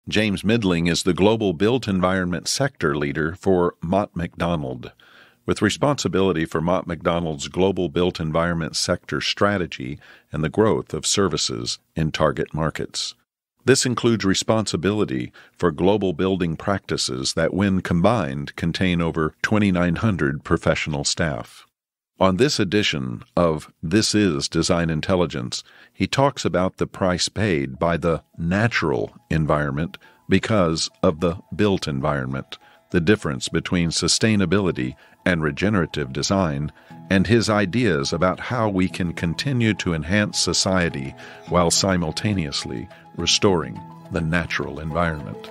James Midling is the Global Built Environment Sector Leader for Mott MacDonald, with responsibility for Mott MacDonald's Global Built Environment Sector strategy and the growth of services in target markets. This includes responsibility for global building practices that, when combined, contain over 2,900 professional staff. On this edition of This Is Design Intelligence, he talks about the price paid by the natural environment because of the built environment, the difference between sustainability and regenerative design, and his ideas about how we can continue to enhance society while simultaneously restoring the natural environment.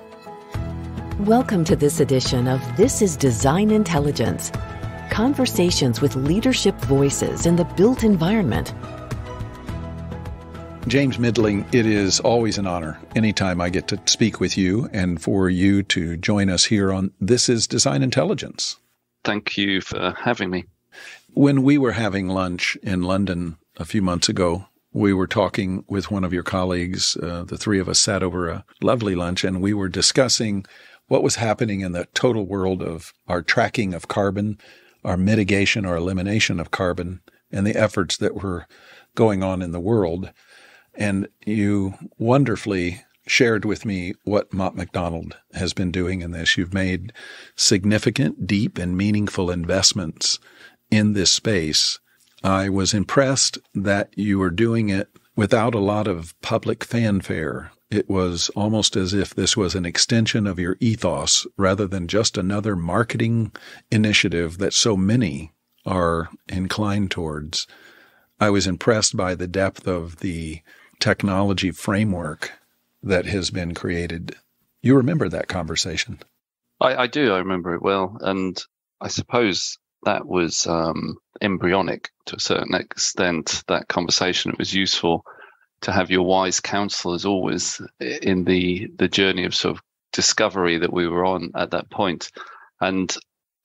Welcome to this edition of This is Design Intelligence. Conversations with leadership voices in the built environment. James Midling, it is always an honor anytime I get to speak with you and for you to join us here on This is Design Intelligence. Thank you for having me. When we were having lunch in London a few months ago, we were talking with one of your colleagues. The three of us sat over a lovely lunch, and we were discussing what was happening in the total world of our tracking of carbon, our mitigation or elimination of carbon, and the efforts that were going on in the world. And you wonderfully shared with me what Mott MacDonald has been doing in this. You've made significant, deep, and meaningful investments in this space. I was impressed that you were doing it without a lot of public fanfare. It was almost as if this was an extension of your ethos rather than just another marketing initiative that so many are inclined towards. I was impressed by the depth of the technology framework that has been created. You remember that conversation? I do. I remember it well. And I suppose that was embryonic to a certain extent, that conversation. It was useful to have your wise counsel, as always, in the journey of sort of discovery that we were on at that point. And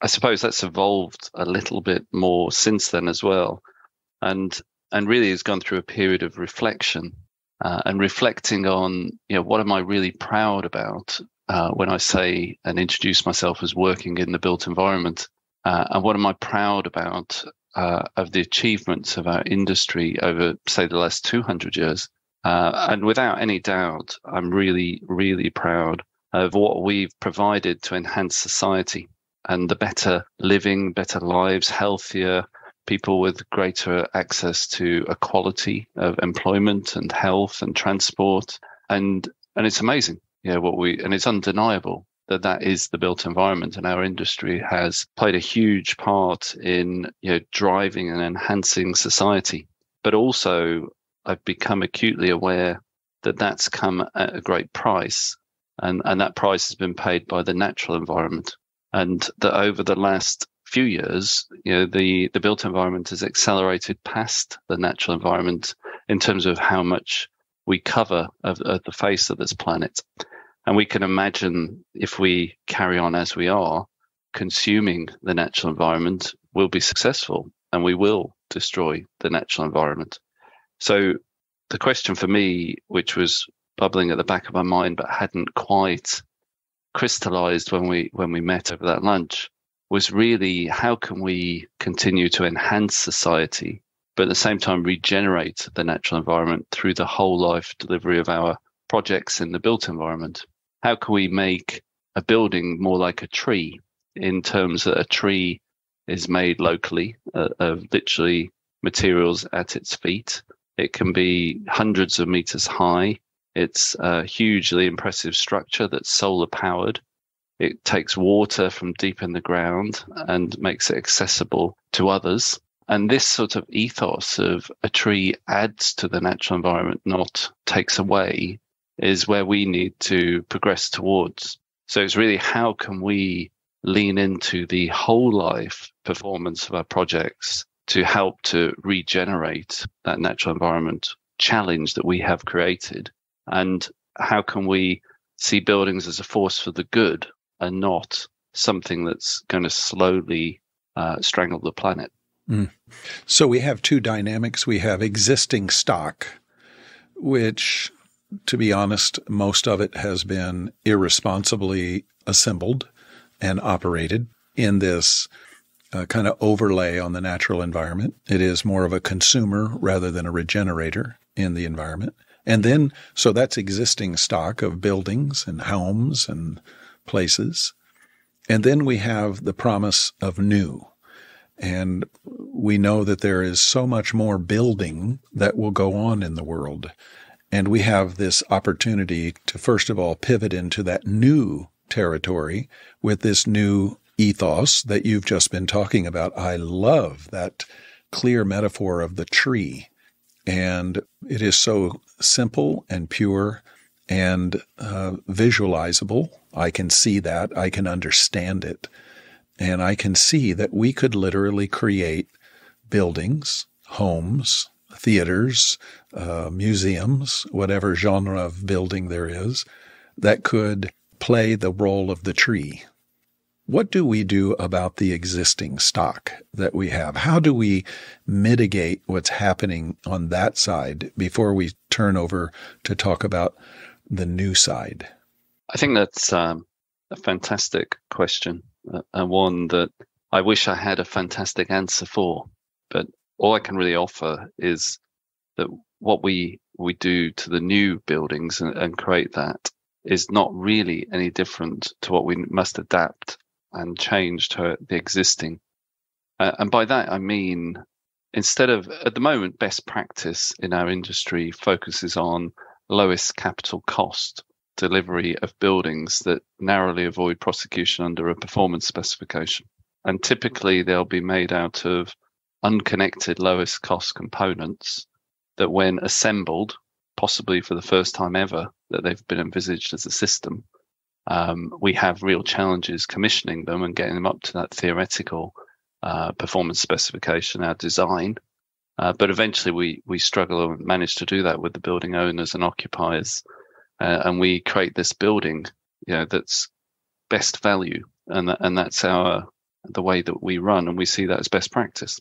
I suppose that's evolved a little bit more since then as well. And really has gone through a period of reflection and reflecting on, what am I really proud about when I say and introduce myself as working in the built environment? And what am I proud about of the achievements of our industry over, say, the last 200 years? And without any doubt, I'm really, really proud of what we've provided to enhance society and the better living, better lives, healthier people with greater access to equality of employment and health and transport. And it's amazing, and it's undeniable that is the built environment, and our industry has played a huge part in driving and enhancing society. But also, I've become acutely aware that that's come at a great price, and that price has been paid by the natural environment, and that over the last few years, the built environment has accelerated past the natural environment in terms of how much we cover of the face of this planet. And we can imagine if we carry on as we are, consuming the natural environment, we'll be successful and we will destroy the natural environment. So the question for me, which was bubbling at the back of my mind but hadn't quite crystallized when we met over that lunch, was really how can we continue to enhance society, but at the same time regenerate the natural environment through the whole life delivery of our projects in the built environment? How can we make a building more like a tree, in terms that a tree is made locally of literally materials at its feet? It can be hundreds of meters high. It's a hugely impressive structure that's solar powered. It takes water from deep in the ground and makes it accessible to others. And this sort of ethos of a tree adds to the natural environment, not takes away, is where we need to progress towards. So it's really how can we lean into the whole life performance of our projects to help to regenerate that natural environment challenge that we have created? And how can we see buildings as a force for the good and not something that's going to slowly strangle the planet? So we have two dynamics. We have existing stock, which to be honest, most of it has been irresponsibly assembled and operated in this kind of overlay on the natural environment. It is more of a consumer rather than a regenerator in the environment. And then, so that's existing stock of buildings and homes and places. And then we have the promise of new. And we know that there is so much more building that will go on in the world. And we have this opportunity to, first of all, pivot into that new territory with this new ethos that you've just been talking about. I love that clear metaphor of the tree. And it is so simple and pure and visualizable. I can see that. I can understand it. And I can see that we could literally create buildings, homes, theaters, museums, whatever genre of building there is, that could play the role of the tree. What do we do about the existing stock that we have? How do we mitigate what's happening on that side before we turn over to talk about the new side? I think that's a fantastic question, and one that I wish I had a fantastic answer for. But all I can really offer is that what we do to the new buildings and create that is not really any different to what we must adapt and change to the existing. And by that, I mean, instead of, at the moment, best practice in our industry focuses on lowest capital cost delivery of buildings that narrowly avoid prosecution under a performance specification. And typically they'll be made out of unconnected lowest cost components that when assembled, possibly for the first time ever that they've been envisaged as a system, we have real challenges commissioning them and getting them up to that theoretical performance specification, our design. But eventually we struggle and manage to do that with the building owners and occupiers. And we create this building, that's best value. And that's the way that we run. And we see that as best practice.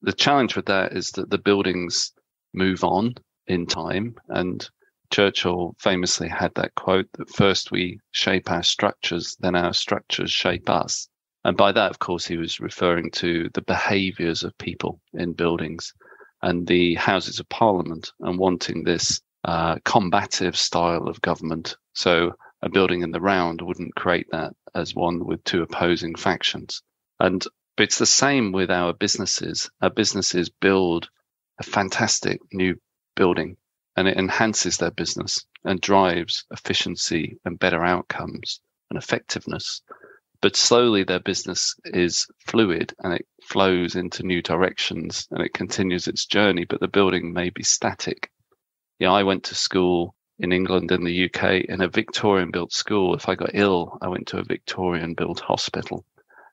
The challenge with that is that the buildings move on in time. And Churchill famously had that quote that first we shape our structures, then our structures shape us. And by that, of course, he was referring to the behaviors of people in buildings and the Houses of Parliament and wanting this combative style of government. So a building in the round wouldn't create that as one with two opposing factions. But it's the same with our businesses. Our businesses build a fantastic new building, and it enhances their business and drives efficiency and better outcomes and effectiveness. But slowly their business is fluid and it flows into new directions and it continues its journey, but the building may be static. I went to school in England and the UK in a Victorian-built school. If I got ill, I went to a Victorian-built hospital.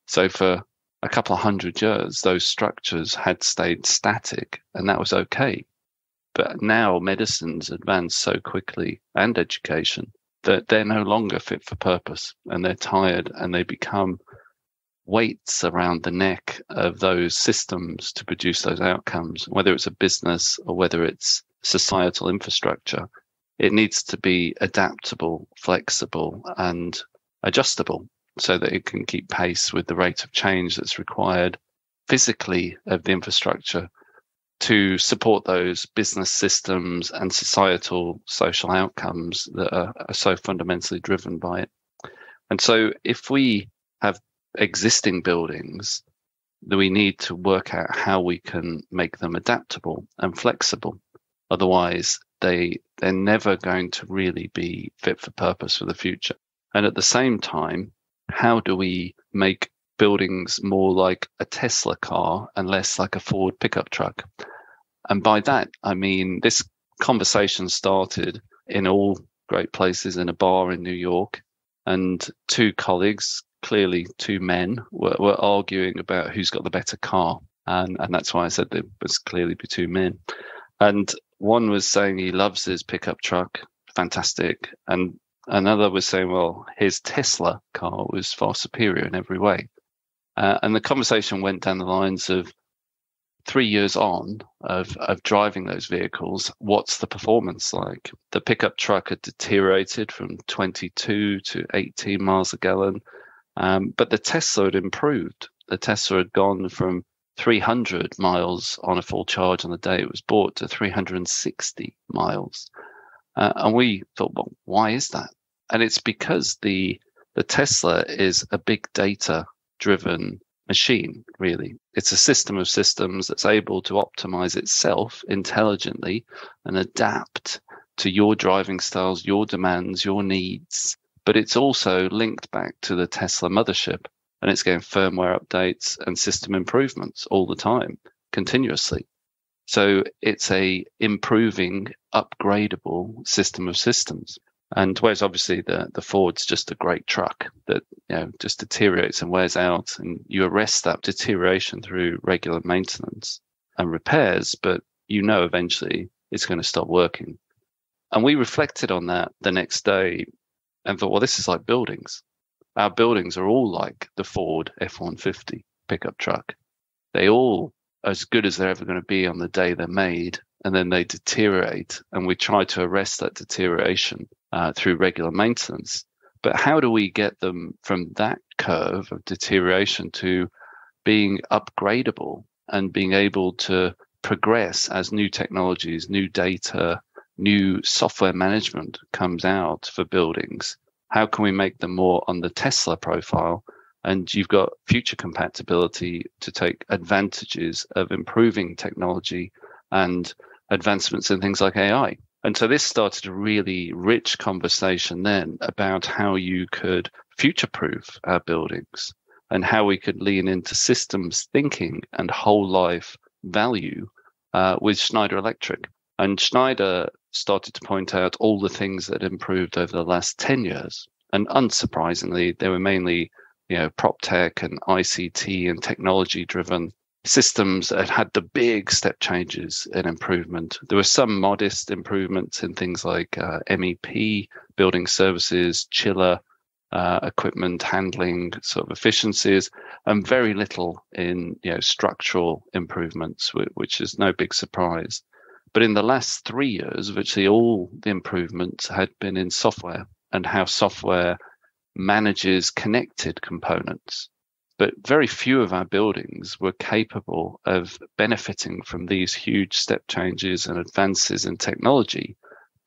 So for a couple of 100 years, those structures had stayed static, and that was okay. But now medicine's advanced so quickly, and education, that they're no longer fit for purpose, and they're tired, and they become weights around the neck of those systems to produce those outcomes, whether it's a business or whether it's societal infrastructure. It needs to be adaptable, flexible, and adjustable so that it can keep pace with the rate of change that's required physically of the infrastructure to support those business systems and societal social outcomes that are so fundamentally driven by it. And so if we have existing buildings, then we need to work out how we can make them adaptable and flexible. Otherwise, they're never going to really be fit for purpose for the future. And at the same time, how do we make buildings more like a Tesla car and less like a Ford pickup truck? And by that, I mean, this conversation started in all great places in a bar in New York, and two colleagues, clearly two men, were arguing about who's got the better car. And that's why I said there was clearly be two men. And one was saying he loves his pickup truck, fantastic. And another was saying, well, his Tesla car was far superior in every way. And the conversation went down the lines of, 3 years on of driving those vehicles, what's the performance like? The pickup truck had deteriorated from 22 to 18 miles a gallon, but the Tesla had improved. The Tesla had gone from 300 miles on a full charge on the day it was bought to 360 miles. And we thought, well, why is that? And it's because the Tesla is a big data driven machine, really. It's a system of systems that's able to optimize itself intelligently and adapt to your driving styles, your demands, your needs. But it's also linked back to the Tesla mothership, and it's getting firmware updates and system improvements all the time, continuously. So it's a improving, upgradable system of systems. And whereas obviously the Ford's just a great truck that just deteriorates and wears out, and you arrest that deterioration through regular maintenance and repairs, but eventually it's going to stop working. And we reflected on that the next day and thought, well, this is like buildings. Our buildings are all like the Ford F-150 pickup truck. They all are as good as they're ever going to be on the day they're made, and then they deteriorate, and we try to arrest that deterioration through regular maintenance. But how do we get them from that curve of deterioration to being upgradable and being able to progress as new technologies, new data, new software management comes out for buildings? How can we make them more on the Tesla profile? And you've got future compatibility to take advantages of improving technology and advancements in things like AI. And so this started a really rich conversation then about how you could future-proof our buildings and how we could lean into systems thinking and whole life value with Schneider Electric. And Schneider started to point out all the things that improved over the last 10 years. And unsurprisingly, they were mainly prop tech and ICT and technology driven systems that had the big step changes in improvement. There were some modest improvements in things like MEP, building services, chiller, equipment handling sort of efficiencies, and very little in structural improvements, which is no big surprise. But in the last 3 years, virtually all the improvements had been in software and how software manages connected components. But very few of our buildings were capable of benefiting from these huge step changes and advances in technology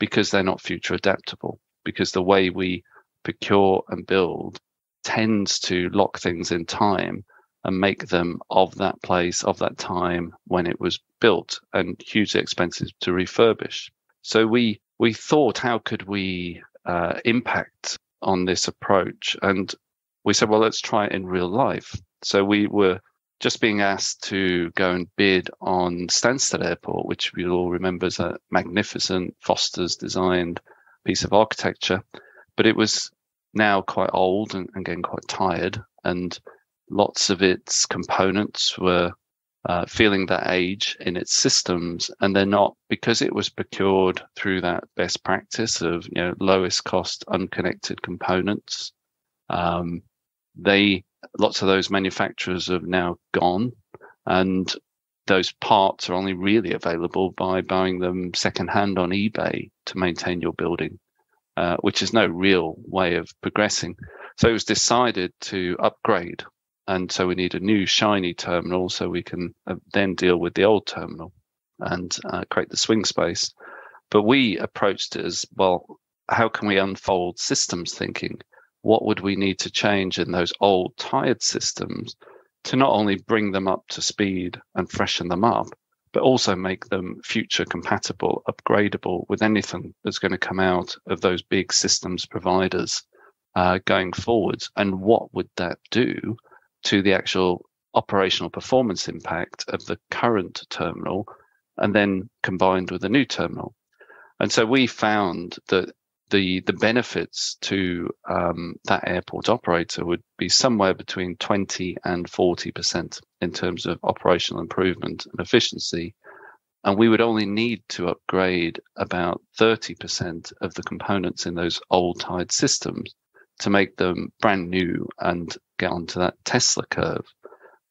because they're not future adaptable, because the way we procure and build tends to lock things in time and make them of that place, of that time when it was built, and hugely expensive to refurbish. So we thought, how could we impact on this approach? And we said, well, let's try it in real life. So we were just being asked to go and bid on Stansted Airport, which we all remember as a magnificent Foster's designed piece of architecture. But it was now quite old and getting quite tired, and lots of its components were feeling that age in its systems, and they're not, because it was procured through that best practice of lowest cost unconnected components. Lots of those manufacturers have now gone, and those parts are only really available by buying them secondhand on eBay to maintain your building, which is no real way of progressing. So it was decided to upgrade. And so we need a new shiny terminal so we can then deal with the old terminal and create the swing space. But we approached it as, well, how can we unfold systems thinking? What would we need to change in those old tired systems to not only bring them up to speed and freshen them up, but also make them future compatible, upgradable with anything that's going to come out of those big systems providers going forwards? And what would that do to the actual operational performance impact of the current terminal, and then combined with a new terminal? And so we found that the benefits to that airport operator would be somewhere between 20 and 40% in terms of operational improvement and efficiency. And we would only need to upgrade about 30% of the components in those old tied systems to make them brand new and get onto that Tesla curve.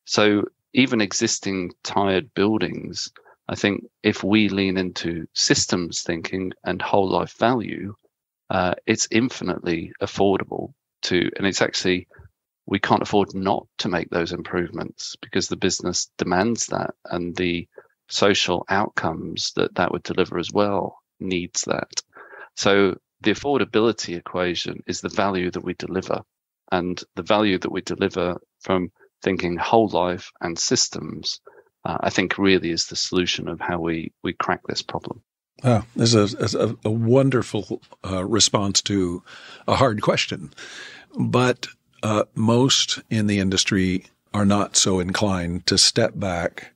So, even existing tired buildings, I think if we lean into systems thinking and whole life value, it's infinitely affordable and it's actually, we can't afford not to make those improvements because the business demands that, and the social outcomes that would deliver as well needs that. So the affordability equation is the value that we deliver, and the value that we deliver from thinking whole life and systems, I think really is the solution of how we crack this problem. This is a wonderful response to a hard question. But most in the industry are not so inclined to step back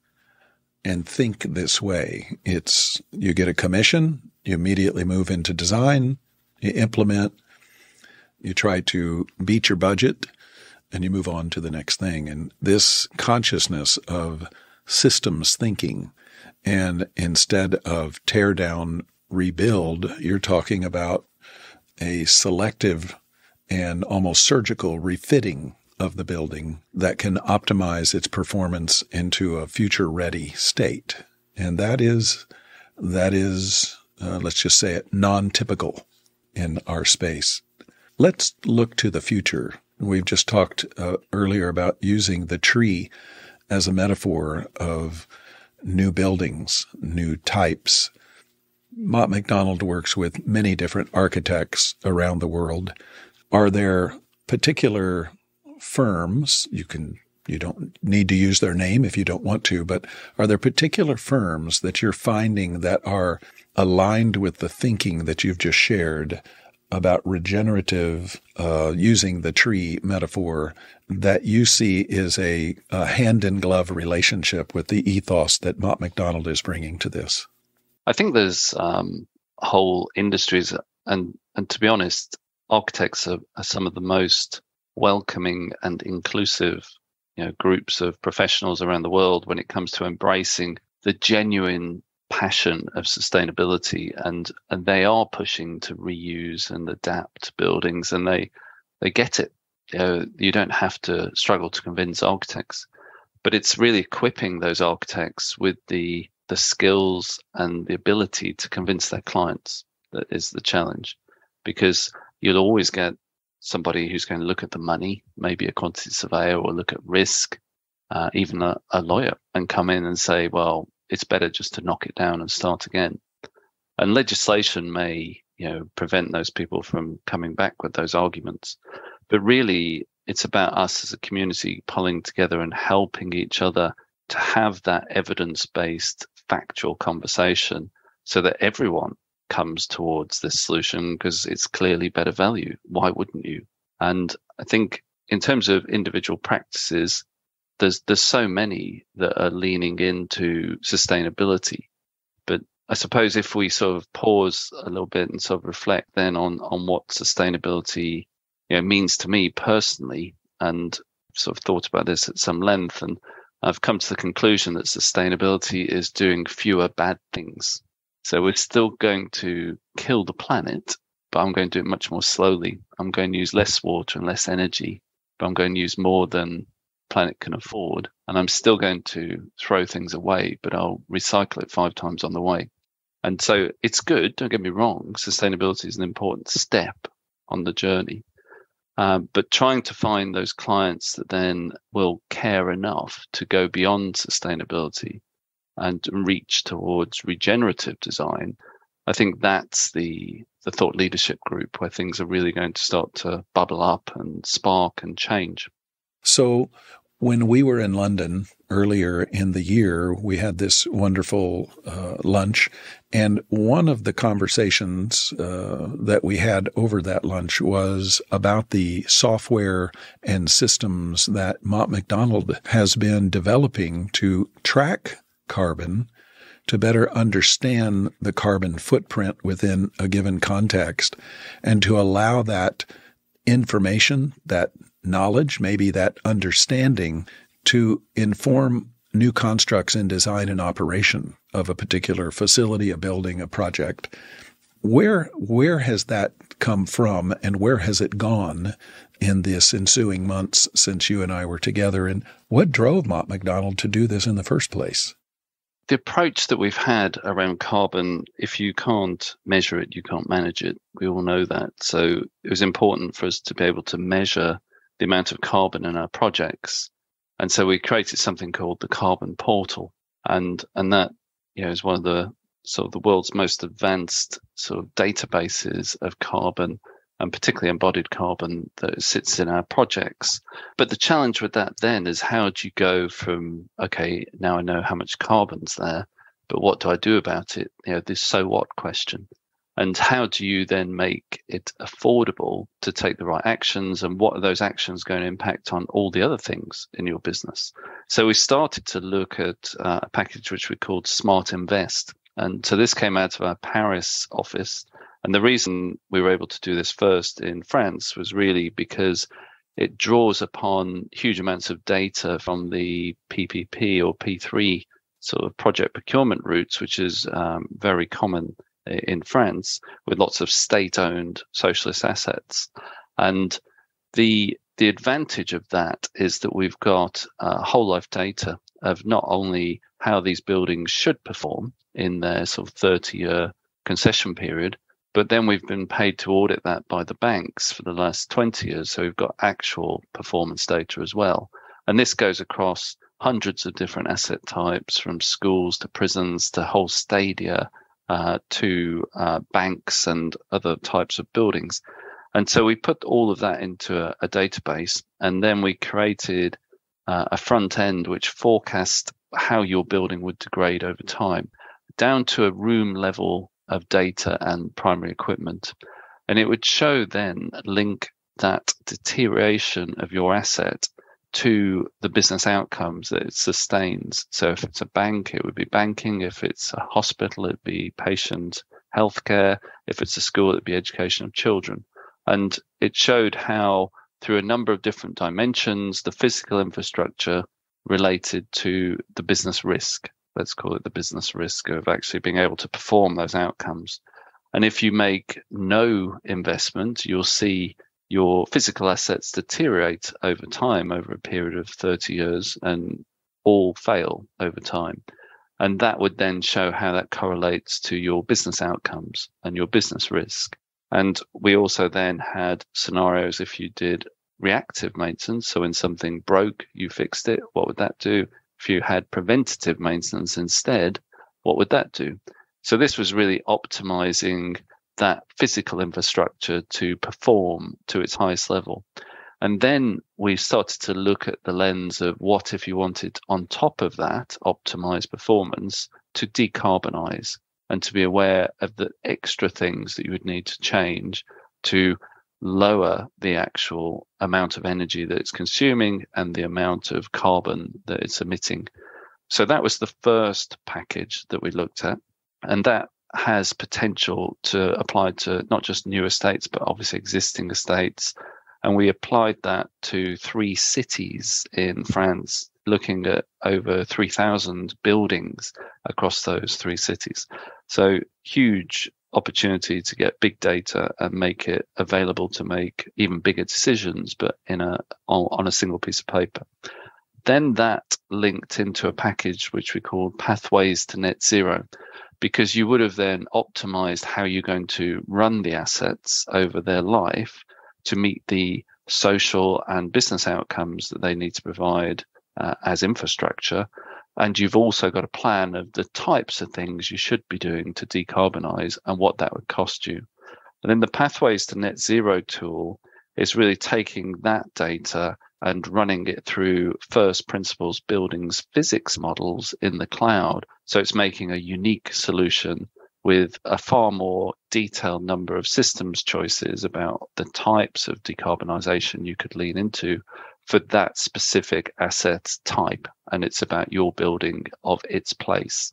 and think this way. It's you get a commission, you immediately move into design, you implement, you try to beat your budget, and you move on to the next thing. And this consciousness of systems thinking, and instead of tear down, rebuild, you're talking about a selective and almost surgical refitting of the building that can optimize its performance into a future-ready state. And that is, let's just say it, non-typical in our space. Let's look to the future. We've just talked earlier about using the tree as a metaphor of new buildings, new types. Mott MacDonald works with many different architects around the world. Are there particular firms, you don't need to use their name if you don't want to, but are there particular firms that you're finding that are aligned with the thinking that you've just shared about regenerative, using the tree metaphor, that you see is a hand-in-glove relationship with the ethos that Mott MacDonald is bringing to this? I think there's whole industries, and to be honest, architects are some of the most welcoming and inclusive, groups of professionals around the world when it comes to embracing the genuine passion of sustainability, and they are pushing to reuse and adapt buildings, and they get it. You don't have to struggle to convince architects, but it's really equipping those architects with the skills and the ability to convince their clients that is the challenge, because you'll always get somebody who's going to look at the money, maybe a quantity surveyor, or look at risk, even a lawyer, and come in and say, well, it's better just to knock it down and start again. And legislation may, prevent those people from coming back with those arguments. But really, it's about us as a community pulling together and helping each other to have that evidence-based, factual conversation so that everyone comes towards this solution because it's clearly better value. Why wouldn't you? And I think in terms of individual practices, there's so many that are leaning into sustainability. But I suppose if we sort of pause a little bit and sort of reflect then on what sustainability means to me personally, and sort of thought about this at some length, and I've come to the conclusion that sustainability is doing fewer bad things. So we're still going to kill the planet, but I'm going to do it much more slowly. I'm going to use less water and less energy, but I'm going to use more than the planet can afford. And I'm still going to throw things away, but I'll recycle it 5 times on the way. And so it's good, don't get me wrong. Sustainability is an important step on the journey. But trying to find those clients that then will care enough to go beyond sustainability and reach towards regenerative design, I think that's the thought leadership group where things are really going to start to bubble up and spark and change. So when we were in London earlier in the year, we had this wonderful lunch. And one of the conversations that we had over that lunch was about the software and systems that Mott MacDonald has been developing to track carbon, to better understand the carbon footprint within a given context, and to allow that information, that knowledge, maybe that understanding, to inform new constructs in design and operation of a particular facility, a building, a project. Where has that come from, and where has it gone in this ensuing months since you and I were together? And what drove Mott MacDonald to do this in the first place? The approach that we've had around carbon, if you can't measure it, you can't manage it. We all know that. So it was important for us to be able to measure the amount of carbon in our projects. And so we created something called the Carbon Portal. And that, is one of the sort of the world's most advanced sort of databases of carbon, and particularly embodied carbon that sits in our projects. But the challenge with that then is, how do you go from, okay, now I know how much carbon's there, but what do I do about it? This so what question. And how do you then make it affordable to take the right actions, and what are those actions going to impact on all the other things in your business? So we started to look at a package which we called Smart Invest. And so this came out of our Paris office. And the reason we were able to do this first in France was really because it draws upon huge amounts of data from the PPP or P3 sort of project procurement routes, which is very common in France, with lots of state-owned socialist assets. And the advantage of that is that we've got whole life data of not only how these buildings should perform in their sort of 30-year concession period, but then we've been paid to audit that by the banks for the last 20 years. So we've got actual performance data as well. And this goes across hundreds of different asset types, from schools to prisons to whole stadia to banks and other types of buildings. And so we put all of that into a database, and then we created a front end which forecast how your building would degrade over time, down to a room level of data and primary equipment. And it would show then, link that deterioration of your asset to the business outcomes that it sustains. So if it's a bank, it would be banking. If it's a hospital, it'd be patient healthcare. If it's a school, it'd be education of children. And it showed how, through a number of different dimensions, the physical infrastructure related to the business risk. Let's call it the business risk of actually being able to perform those outcomes. And if you make no investment, you'll see your physical assets deteriorate over time, over a period of 30 years, and all fail over time. And that would then show how that correlates to your business outcomes and your business risk. And we also then had scenarios if you did reactive maintenance. So when something broke, you fixed it. What would that do? If you had preventative maintenance instead, what would that do? So this was really optimizing that physical infrastructure to perform to its highest level. And then we started to look at the lens of what if you wanted, on top of that optimized performance, to decarbonize and to be aware of the extra things that you would need to change to lower the actual amount of energy that it's consuming and the amount of carbon that it's emitting. So that was the first package that we looked at. And that has potential to apply to not just new estates, but obviously existing estates. And we applied that to 3 cities in France, looking at over 3,000 buildings across those 3 cities. So huge opportunity to get big data and make it available to make even bigger decisions, but on a single piece of paper. Then that linked into a package which we called Pathways to Net Zero, because you would have then optimized how you're going to run the assets over their life to meet the social and business outcomes that they need to provide as infrastructure. And you've also got a plan of the types of things you should be doing to decarbonize and what that would cost you. And then the Pathways to Net Zero tool is really taking that data and running it through first principles buildings physics models in the cloud. So it's making a unique solution with a far more detailed number of systems choices about the types of decarbonization you could lean into for that specific asset type. And it's about your building of its place.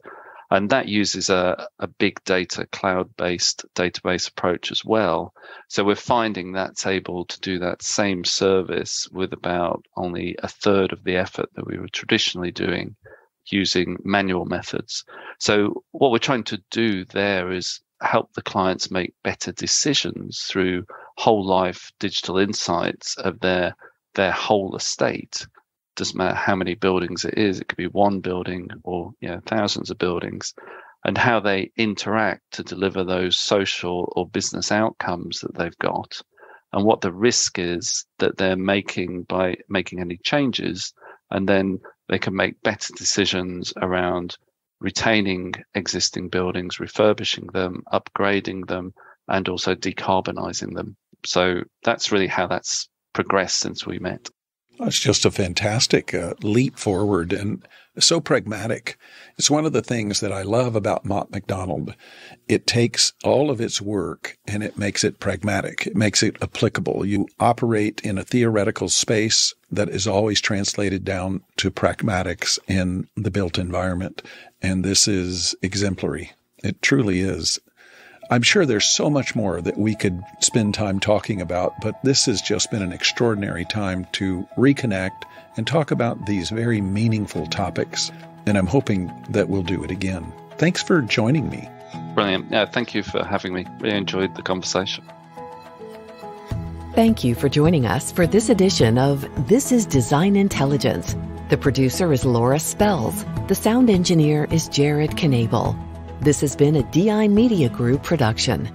And that uses a big data, cloud-based database approach as well. So we're finding that's able to do that same service with about only a third of the effort that we were traditionally doing using manual methods. So what we're trying to do there is help the clients make better decisions through whole life digital insights of their whole estate. Doesn't matter how many buildings it is, it could be one building or thousands of buildings, and how they interact to deliver those social or business outcomes that they've got, and what the risk is that they're making by making any changes, and then they can make better decisions around retaining existing buildings, refurbishing them, upgrading them, and also decarbonizing them. So that's really how that's progressed since we met. It's just a fantastic leap forward and so pragmatic. It's one of the things that I love about Mott MacDonald. It takes all of its work and it makes it pragmatic. It makes it applicable. You operate in a theoretical space that is always translated down to pragmatics in the built environment. And this is exemplary. It truly is. I'm sure there's so much more that we could spend time talking about, but this has just been an extraordinary time to reconnect and talk about these very meaningful topics. And I'm hoping that we'll do it again. Thanks for joining me. Brilliant. Yeah, thank you for having me. Really enjoyed the conversation. Thank you for joining us for this edition of This is Design Intelligence. The producer is Laura Spells. The sound engineer is Jared Knable. This has been a DI Media Group production.